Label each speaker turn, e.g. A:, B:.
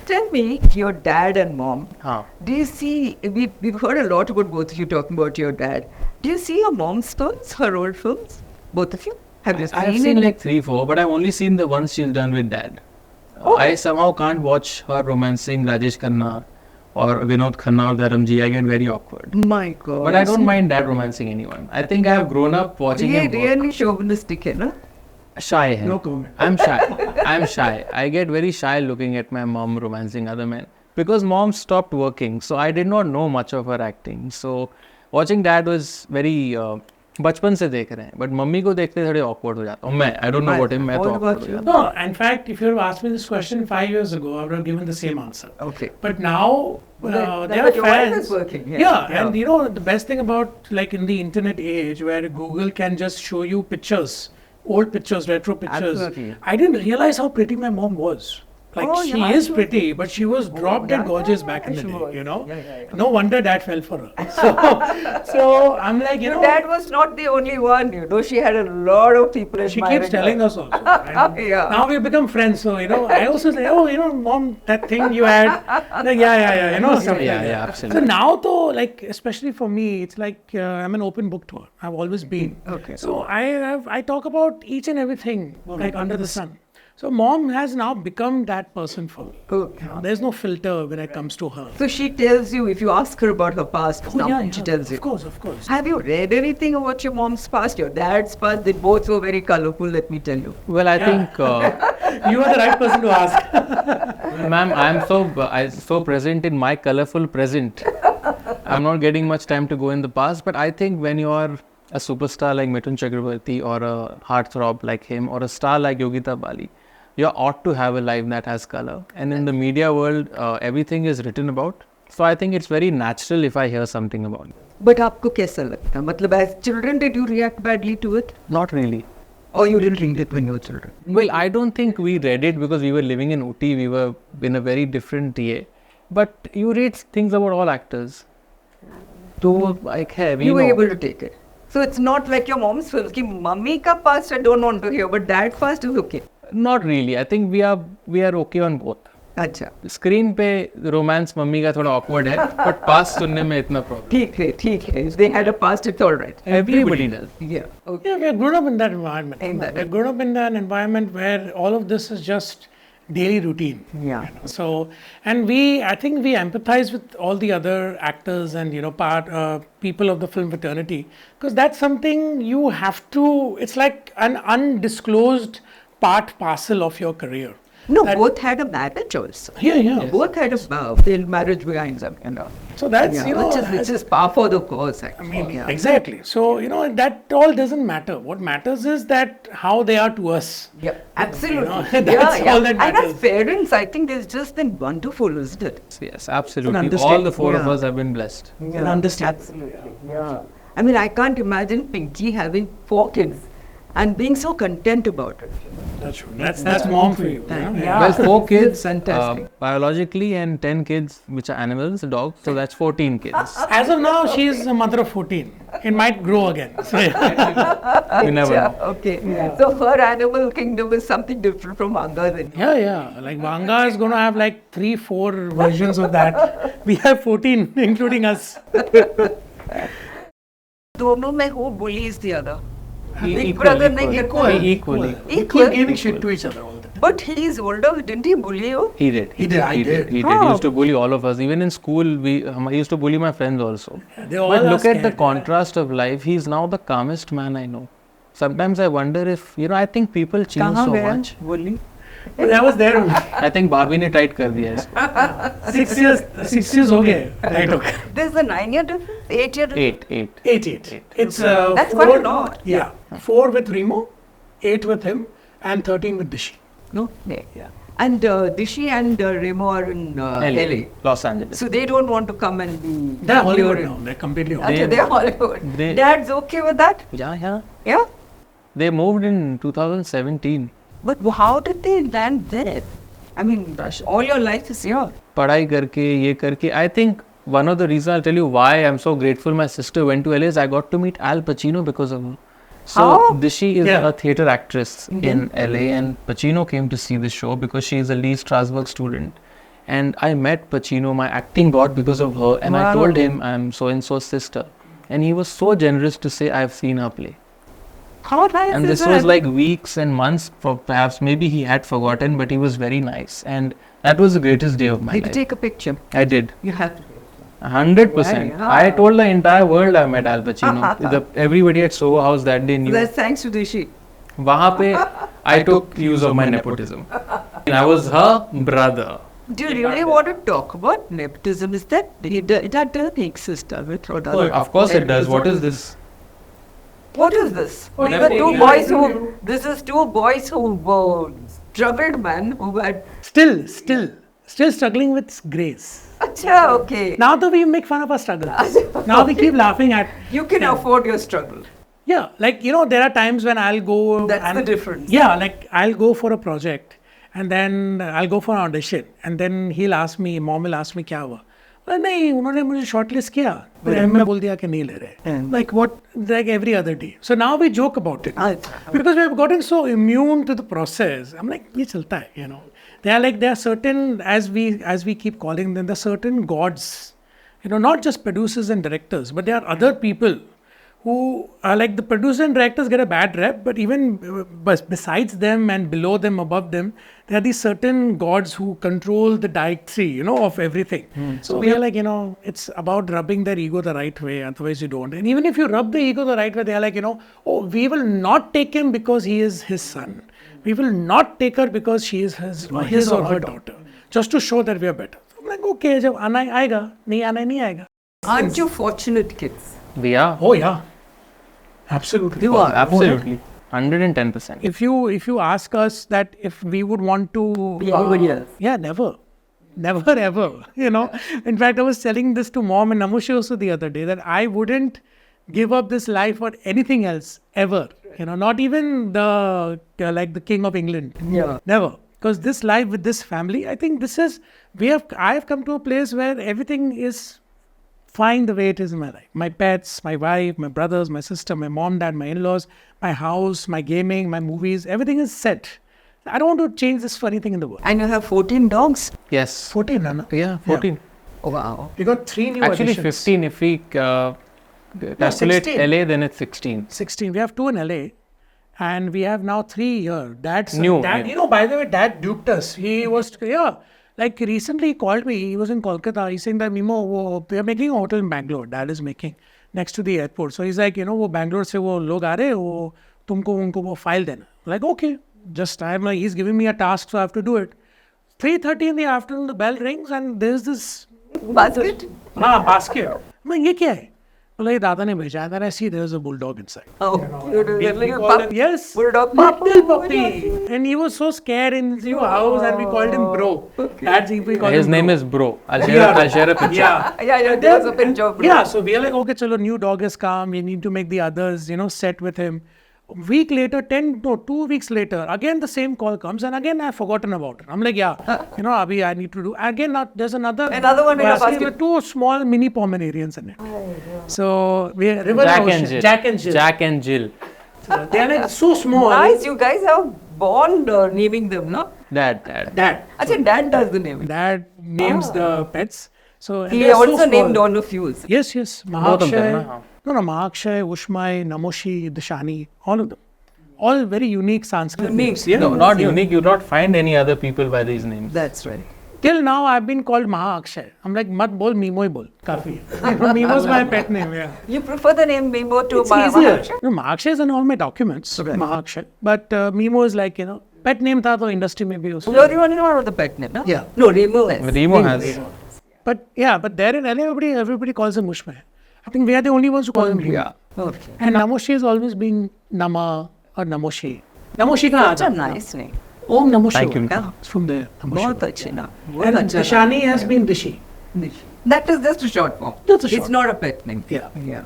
A: tell me, your dad and mom, do you see, we've heard a lot about both of you talking about your dad. Do you see your mom's films, her old films? Both of you? Have you seen
B: I've seen like 3-4, but I've only seen the ones she's done with dad. I somehow can't watch her romancing Rajesh Khanna or Vinod Khanna or Dharamji. I get very awkward.
A: My God.
B: But I don't mind dad romancing anyone. I think I have grown up watching him work.
A: Really chauvinistic, hai na?
B: Shy hai.
C: No comment.
B: I'm shy. I get very shy looking at my mom romancing other men. Because mom stopped working, so I did not know much of her acting. So watching dad was very... बचपन से देख रहे हैं, but mummy को देखते थोड़े awkward हो जाता हूँ मैं. I don't know what him, मैं तो awkward हो जाता हूँ.
C: No, in fact, if you had asked me this question 5 years ago, I would have given the same answer.
A: Okay.
C: But now, there are fans. Working, and you know, the best thing about, like, in the internet age, where Google can just show you pictures, old pictures, retro pictures.
A: Absolutely.
C: I didn't realize how pretty my mom was. Like, she is pretty, but she was dropped dead gorgeous back in the day, you know. No wonder dad fell for her. So I'm like, you know.
A: Dad was not the only one, you know. She had a lot of people admiring
C: She keeps telling us also. Now we've become friends, so, you know, I also say, oh, you know, mom, that thing you had. Like, you know, something like that.
B: Absolutely.
C: So now, though, like, especially for me, it's like I'm an open book to her. I've always been.
A: Okay.
C: So I talk about each and everything, like, under the sun. So mom has now become that person for me.
A: Okay.
C: There's no filter when it comes to her.
A: So she tells you, if you ask her about her past, she tells you.
C: Of course.
A: Have you read anything about your mom's past, your dad's past? They both were very colorful, let me tell you.
B: Well, I think...
C: you are the right person to ask.
B: Ma'am, I'm so present in my colorful present. I'm not getting much time to go in the past, but I think when you are a superstar like Mithun Chakrabarti or a heartthrob like him or a star like Yogita Bali, you ought to have a life that has color. And in the media world, everything is written about. So I think it's very natural if I hear something about it.
A: But आपको कैसा लगता? मतलब as children, did you react badly to it?
B: Not really.
A: Or you didn't read it when you were children?
B: Well, I don't think we read it because we were living in Uti. We were in a very different TA. But you read things about all actors. So, like,
A: you were able to take it. So it's not like your mom's films. Ki mummy ka past I don't want to hear, but dad past is okay.
B: Not really. I think we are okay on both.
A: अच्छा.
B: Screen पे romance mummy का थोड़ा awkward है, but past सुनने में इतना problem.
A: ठीक है. If they had a past, it's all right.
B: Everybody does.
A: Yeah. Okay.
C: Yeah, we have grown up in that environment. We have grown up in an environment where all of this is just daily routine.
A: Yeah.
C: You know? So, and I think we empathize with all the other actors and, you know, people of the film fraternity, because that's something you have to, it's like an undisclosed parcel of your career.
A: No, both had a marriage also.
C: Yeah.
A: Yes. Both had a marriage behind them, you know.
C: So that's, you know,
A: which is par for the course, actually.
C: I mean, exactly. So, you know, that all doesn't matter. What matters is that how they are to us.
A: Yeah, absolutely.
C: You know, that's all that matters.
A: And as parents, I think it's just been wonderful, isn't it?
B: Yes, absolutely. All the four of us have been blessed.
A: And understand. Absolutely. Yeah. I mean, I can't imagine Pinky having 4 kids and being so content about it.
C: That's true. That's mom for you.
A: Yeah.
B: Well, 4 kids
A: biologically
B: and 10 kids, which are animals, dogs. So that's 14 kids.
C: As of now, she is a mother of 14. It might grow again. So,
B: you never know.
A: Okay. Yeah. So her animal kingdom is something different from Vanga then.
C: Yeah. Like Vanga is going to have like 3-4 versions of that. We have 14, including us.
A: दोनों में who bullies the other?
B: Equally.
C: We keep giving shit to each other all the time.
A: But he is older, didn't he bully you?
B: He did.
C: I did.
B: He used to bully all of us. Even in school, he used to bully my friends also.
C: But
B: look at the contrast of life. He's now the calmest man I know. Sometimes I wonder if, you know, I think people change so much.
A: Bullying?
C: But I was there only.
B: I think Barbie ने tight कर दिया इसको.
C: 6 years हो गए. Right, okay.
A: There's a 9-year difference? 8-year difference?
C: 8. It's
A: that's
C: 4,
A: quite a lot.
C: Yeah. 4 with Remo, 8 with him, and 13 with Dishi.
A: No? Yeah. And Dishi and Remo are in LA.
B: Los Angeles.
A: So they don't want to come and be...
C: They're Hollywood now. They're completely Hollywood.
A: They're Hollywood. Dad's okay with that?
B: Yeah.
A: Yeah?
B: They moved in 2017.
A: But how did they land there? I mean, all your life is here.
B: पढ़ाई करके ये करके I think one of the reasons I'll tell you why I'm so grateful my sister went to LA is I got to meet Al Pacino because of her. So Dishi is a theatre actress in LA and Pacino came to see the show because she is a Lee Strasberg student. And I met Pacino, my acting got because of her, and I told him I'm so and so's sister. And he was so generous to say I've seen her play.
A: How nice
B: And
A: is
B: this was like weeks and months, perhaps maybe he had forgotten, but he was very nice. And that was the greatest day of my
A: Did you
B: life.
A: take a picture?
B: I did.
A: You have to.
B: 100%.
A: Yeah.
B: I told the entire world I met Al Pacino. Everybody at Soho House that day knew.
A: That's thanks to Rishi.
B: Wahan pe I took use of my nepotism. And I was her brother.
A: Do you really want to talk about nepotism? Is that doesn't exist, does it? Or does it?
B: Of course it does. What is this?
A: What is this?
C: Oh,
A: These are
B: nepotism.
A: two boys who. This is two boys who were struggled men who had.
C: Still struggling with grace.
A: Acha, okay.
C: Now that we make fun of our struggle. Now we keep laughing at.
A: You can afford your struggle.
C: Yeah, like, there are times when I'll go.
A: That's the difference.
C: Yeah, like I'll go for a project and then I'll go for an audition and then mom will ask me क्या हुआ? नहीं, उन्होंने मुझे shortlist किया, फिर मैं बोल दिया कि नहीं ले रहे. Like every other day. So now we joke about it because we have gotten so immune to the process. I'm like, ये चलता है, There are certain, as we keep calling them, there are certain gods, not just producers and directors, but there are other people who are like the producers and directors get a bad rep, but even besides them and below them, above them, there are these certain gods who control the dietary, of everything. So we are like, it's about rubbing their ego the right way, otherwise you don't. And even if you rub the ego the right way, they are like, we will not take him because he is his son. We will not take her because she is his or her daughter, just to show that we are better. So I'm like, okay, जब आना आएगा, नहीं आना नहीं आएगा.
A: Aren't you fortunate kids?
B: We are.
C: Oh yeah, absolutely.
A: You are.
B: Absolutely. 110%.
C: If you ask us that if we would want to
A: Be anybody else?
C: yeah, never ever. In fact, I was telling this to mom and Namushi also the other day that I wouldn't give up this life for anything else ever. Not even the King of England.
A: Yeah.
C: Never. Because this life with this family, I think I have come to a place where everything is fine the way it is in my life. My pets, my wife, my brothers, my sister, my mom, dad, my in-laws, my house, my gaming, my movies, everything is set. I don't want to change this for anything in the world.
A: And you have 14 dogs?
B: Yes.
C: 14, Nana.
B: Yeah, 14.
A: Oh, wow.
C: We got 3 new
B: Actually,
C: additions.
B: 15. If we calculate
C: 16.
B: LA, then it's 16.
C: 16. We have 2 in LA. And we have now 3 here. Dad's
B: New,
C: Dad,
B: yeah.
C: by the way, Dad duped us. He was, like recently he called me. He was in Kolkata. He's saying that, Mimo, we are making a hotel in Bangalore. Dad is making next to the airport. So he's like, वो Bangalore से वो लोग आ रहे, वो तुमको उनको वो file देना. Like, okay. He's giving me a task, so I have to do it. 3:30 in the afternoon, the bell rings and there's this
A: Basket?
C: basket. I'm like, ये क्या है? Well, ये दादा ने भेजा है. Then I see there's a bulldog inside.
A: Oh,
C: We called him, yes,
A: Bulldog
C: little puppy. And he was so scared in his new house and we called him bro. We called
B: His
C: him
B: name
C: bro.
B: is Bro. I'll share a picture.
C: Yeah.
A: There was a picture of
C: Yeah, so we are like, okay, chalo, new dog has come. We need to make the others, set with him. Week later, 2 weeks later, again the same call comes and again I've forgotten about it. I'm like, Abhi, I need to do. Again, there's another
A: one in a basket.
C: with 2 small mini Pomeranians in it. So we are
B: Jack and Jill.
C: So they are like so small.
A: Nice, you guys have bond naming them, no?
B: Dad.
A: Actually, Dad does the naming.
C: Dad names the pets. So
A: He
C: they are so
A: also named
C: small.
A: all of you.
C: Yes.
B: Both of them,
C: Mahakshay. No, Mahakshay, Ushmai, Namoshi, Dashani, all of them. All very unique Sanskrit names. Yeah.
B: No, not unique. You not find any other people by these names.
A: That's right.
C: Till now, I've been called Mahakshay. I'm like, mat bol, Mimo hi bol. Kafi. Mimo's my pet name, yeah.
A: You prefer the name Mimo to
C: It's easier.
A: Mahakshay?
C: No, Mahakshay is in all my documents.
A: Okay.
C: Mahakshay. But Mimo is like, pet name tha to industry mein bhi usko.
A: You're the only one with the pet name, no?
C: Yeah.
A: No, Remo is.
B: Remo has.
C: But there in LA, everybody calls him Ushmai. I think we are the only ones who call him Mimo.
A: Yeah. Okay.
C: And Namoshi has always been Nama or Namoshi. Namoshi ka
A: Such a nice name.
C: Om Namoshi.
B: Thank you.
A: Yeah.
C: It's from there.
A: बहुत अच्छे नाम.
C: And Dashani has been Rishi.
A: That is just a short form.
C: That's a
A: It's
C: short
A: not a pet name.
C: Yeah.
A: Yeah.